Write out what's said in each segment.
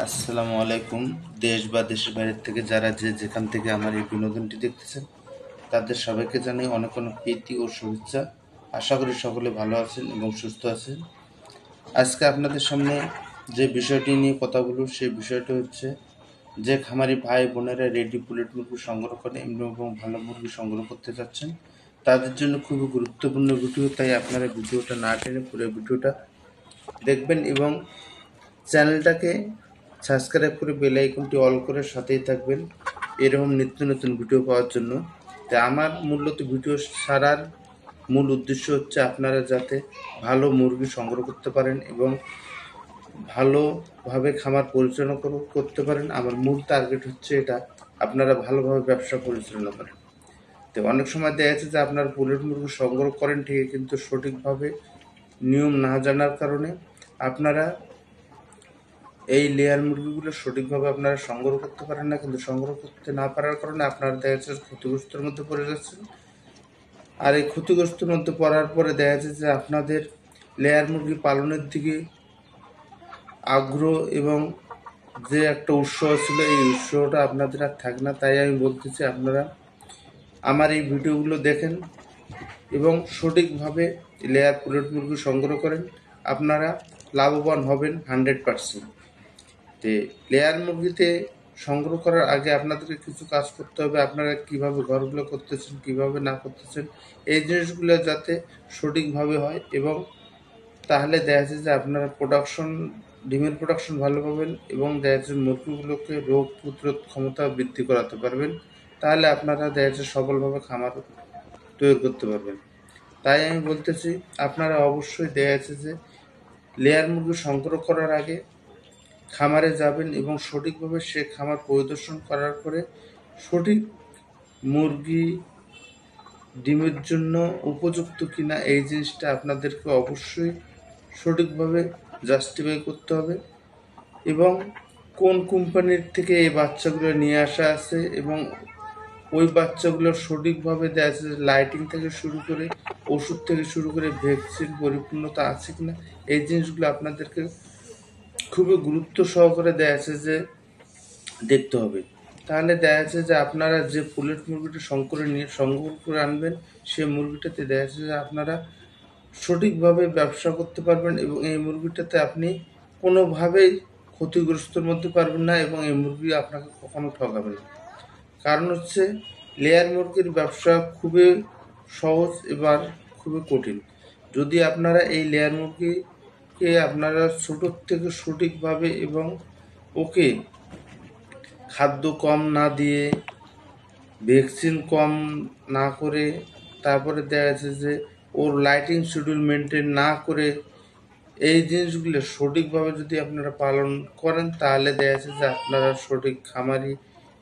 আসসালামু আলাইকুম। দেশ বা দেশের বাইরের থেকে যারা যেখান থেকে আমার এই বিনোদনটি দেখতেছেন তাদের সবাইকে জানাই অনেক অনেক প্রীতি ও শুভেচ্ছা। আশা করি সকলে ভালো আছেন এবং সুস্থ আছেন। আজকে আপনাদের সামনে যে বিষয়টি নিয়ে কথা বলব সেই বিষয়টি হচ্ছে যে খামারি ভাই বোনেরা রেডি পুলেট মুরগি সংগ্রহ করে এবং ভালো মুরগি সংগ্রহ করতে চাচ্ছেন তাদের জন্য খুবই গুরুত্বপূর্ণ ভিডিও, তাই আপনারা ভিডিওটা না টেনে পুরো ভিডিওটা দেখবেন এবং চ্যানেলটাকে সাবস্ক্রাইব করে বেল আইকনটি অল করে সাথেই থাকবেন এরকম নিত্য নতুন ভিডিও পাওয়ার জন্য। তাই আমার মূলত ভিডিও ছাড়ার মূল উদ্দেশ্য হচ্ছে আপনারা যাতে ভালো মুরগি সংগ্রহ করতে পারেন এবং ভালোভাবে খামার পরিচালনা করতে পারেন। আমার মূল টার্গেট হচ্ছে এটা, আপনারা ভালোভাবে ব্যবসা পরিচালনা করেন। তো অনেক সময় দেখা যাচ্ছে যে আপনারা পুলেট মুরগি সংগ্রহ করেন ঠিকই, কিন্তু সঠিকভাবে নিয়ম না জানার কারণে আপনারা এই লেয়ার মুরগিগুলো সঠিকভাবে আপনারা সংগ্রহ করতে পারেন না, কিন্তু সংগ্রহ করতে না পারার কারণে আপনারা দেখা যাচ্ছে ক্ষতিগ্রস্তের মধ্যে পড়ে যাচ্ছেন। আর এই ক্ষতিগ্রস্তের মধ্যে পড়ার পরে দেখা যাচ্ছে যে আপনাদের লেয়ার মুরগি পালনের দিকে আগ্রহ এবং যে একটা উৎসাহ ছিল এই উৎসাহটা আপনাদের আর থাকে না। তাই আমি বলতেছি আপনারা আমার এই ভিডিওগুলো দেখেন এবং সঠিকভাবে লেয়ার পুলেট মুরগি সংগ্রহ করেন, আপনারা লাভবান হবেন 100%। তো লেয়ার মুরগিতে সংগ্রহ করার আগে আপনাদেরকে কিছু কাজ করতে হবে। আপনারা কিভাবে ঘরগুলো করতেছেন, কিভাবে না করতেছেন, এই জিনিসগুলো যাতে সঠিকভাবে হয় এবং তাহলে দেখা যাচ্ছে যে আপনারা ডিমের প্রোডাকশন ভালো পাবেন এবং দেখা যাচ্ছে মুরগিগুলোকে রোগ প্রতিরোধ ক্ষমতা বৃদ্ধি করাতে পারবেন। তাহলে আপনারা দেখা যাচ্ছে সফলভাবে খামার তৈরি করতে পারবেন। তাই আমি বলতেছি আপনারা অবশ্যই দেখা যাচ্ছে যে লেয়ার মুরগি সংগ্রহ করার আগে খামারে যাবেন এবং সঠিকভাবে সে খামার পরিদর্শন করার পরে সঠিক মুরগি ডিমের জন্য উপযুক্ত কিনা এই জিনিসটা আপনাদেরকে অবশ্যই সঠিকভাবে জাস্টিফাই করতে হবে এবং কোন কোম্পানির থেকে এই বাচ্চাগুলো নিয়ে আসা আছে এবং ওই বাচ্চাগুলো সঠিকভাবে দেওয়া আছে, লাইটিং থেকে শুরু করে ওষুধ থেকে শুরু করে ভ্যাকসিন পরিপূর্ণতা আছে কিনা এই জিনিসগুলো আপনাদেরকে খুবই গুরুত্ব সহকারে দেওয়া আছে যে দেখতে হবে। তাহলে দেখা যাচ্ছে যে আপনারা যে পুলেট মুরগিটা সংগ্রহ করে আনবেন সেই মুরগিটাতে দেখা যাচ্ছে যে আপনারা সঠিকভাবে ব্যবসা করতে পারবেন এবং এই মুরগিটাতে আপনি কোনোভাবেই ক্ষতিগ্রস্তর মধ্যে পারবেন না এবং এই মুরগি আপনাকে কখনো ঠকাবে না। কারণ হচ্ছে লেয়ার মুরগির ব্যবসা খুবই সহজ এবার খুবই কঠিন। যদি আপনারা এই লেয়ার মুরগিকে আপনারা ছোটোর থেকে সঠিকভাবে এবং ওকে খাদ্য কম না দিয়ে ভ্যাকসিন কম না করে তারপরে দেখা যাচ্ছে যে ওর লাইটিং শিডিউল মেনটেন না করে এই জিনিসগুলো সঠিকভাবে যদি আপনারা পালন করেন তাহলে দেখা যাচ্ছে যে আপনারা সঠিক খামারি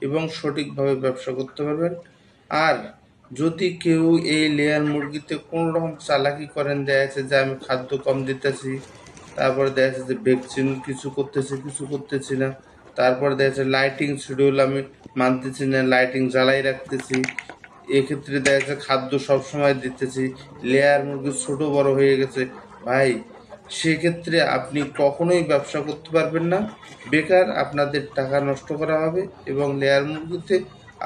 এবং সঠিকভাবে ব্যবসা করতে পারবেন। আর যদি কেউ এই লেয়ার মুরগিতে কোনো রকম চালাকি করেন, দেখা যাচ্ছে যে আমি খাদ্য কম দিতেছি, তারপরে দেখা যাচ্ছে যে ভ্যাকসিন কিছু করতেছি না, তারপরে দেখা যাচ্ছে লাইটিং শিডিউল আমি মানতেছি না, লাইটিং জ্বালাই রাখতেছি, এক্ষেত্রে দেখা যাচ্ছে খাদ্য সবসময় দিতেছি, লেয়ার মুরগি ছোট বড় হয়ে গেছে, ভাই সেক্ষেত্রে আপনি কখনোই ব্যবসা করতে পারবেন না। বেকার আপনাদের টাকা নষ্ট করা হবে এবং লেয়ার মুরগিতে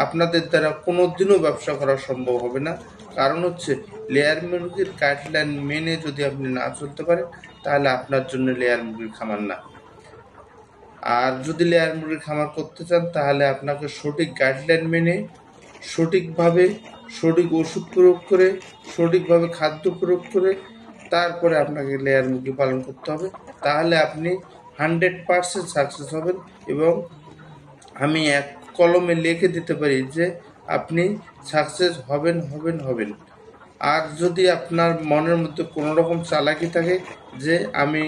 আপনাদের দ্বারা কোনো দিনও ব্যবসা করা সম্ভব হবে না। কারণ হচ্ছে লেয়ার মুরগির গাইডলাইন মেনে যদি আপনি না চলতে পারেন তাহলে আপনার জন্য লেয়ার মুরগির খামার না। আর যদি লেয়ার মুরগির খামার করতে চান তাহলে আপনাকে সঠিক গাইডলাইন মেনে সঠিকভাবে সঠিক ওষুধ প্রয়োগ করে সঠিকভাবে খাদ্য প্রয়োগ করে তারপরে আপনাকে লেয়ার মুরগি পালন করতে হবে। তাহলে আপনি 100% সাকসেস হবেন এবং আমি এক কলমে লিখে দিতে পারি যে আপনি সাকসেস হবেন। আর যদি আপনার মনের মধ্যে কোনো রকম চালাকি থাকে যে আমি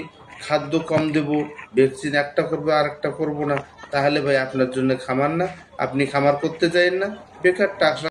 খাদ্য কম দেব, ভ্যাকসিন একটা করবো আর একটা করবো না, তাহলে ভাই আপনার জন্য খামার না, আপনি খামার করতে চাইেন না, বেকার টাকা